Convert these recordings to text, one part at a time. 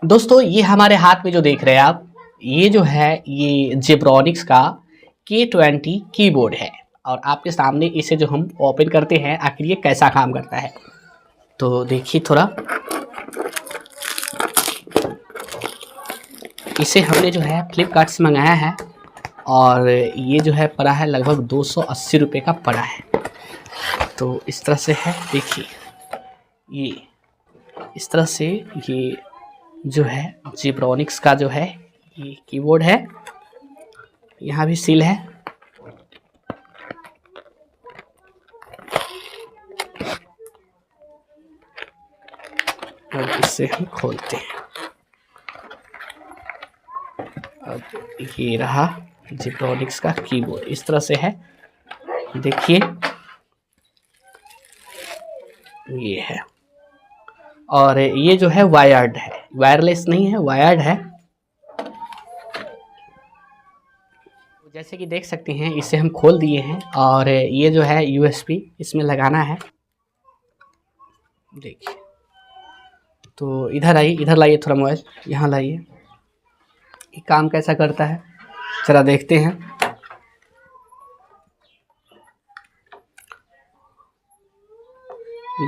दोस्तों ये हमारे हाथ में जो देख रहे हैं आप, ये जो है ये जेब्रॉनिक्स का K20 कीबोर्ड है और आपके सामने इसे जो हम ओपन करते हैं आखिर ये कैसा काम करता है तो देखिए थोड़ा। इसे हमने जो है फ्लिपकार्ट से मंगाया है और ये जो है पड़ा है लगभग 280 रुपये का पड़ा है। तो इस तरह से है, देखिए ये इस तरह से ये जो है जेब्रॉनिक्स का जो है ये कीबोर्ड है। यहाँ भी सील है। अब इसे हम खोलते हैं। अब ये रहा जेब्रॉनिक्स का कीबोर्ड, इस तरह से है, देखिए ये है। और ये जो है वायर्ड है, वायरलेस नहीं है, वायर्ड है। जैसे कि देख सकते हैं इसे हम खोल दिए हैं और ये जो है USB इसमें लगाना है। देखिए तो इधर आइए, इधर लाइए थोड़ा मोबाइल, यहाँ लाइए। ये काम कैसा करता है जरा देखते हैं।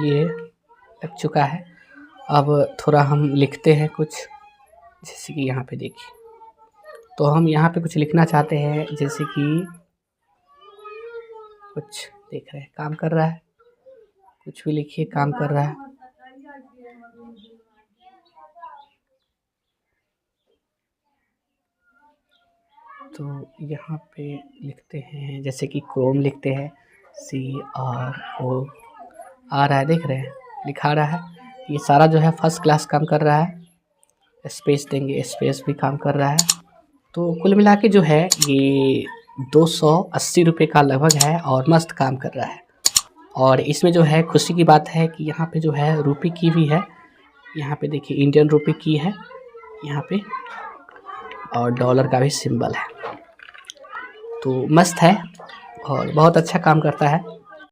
ये लग चुका है। अब थोड़ा हम लिखते हैं कुछ, जैसे कि यहाँ पे देखिए। तो हम यहाँ पे कुछ लिखना चाहते हैं, जैसे कि कुछ देख रहे हैं काम कर रहा है, कुछ भी लिखिए काम कर रहा है। तो यहाँ पे लिखते हैं, जैसे कि क्रोम लिखते हैं, CRO आ रहा है, देख रहे हैं लिखा रहा है। ये सारा जो है फर्स्ट क्लास काम कर रहा है। स्पेस देंगे, स्पेस भी काम कर रहा है। तो कुल मिला के जो है ये 280 रुपये का लगभग है और मस्त काम कर रहा है। और इसमें जो है खुशी की बात है कि यहाँ पे जो है रुपये की भी है। यहाँ पे देखिए इंडियन रुपये की है यहाँ पे, और डॉलर का भी सिंबल है। तो मस्त है और बहुत अच्छा काम करता है।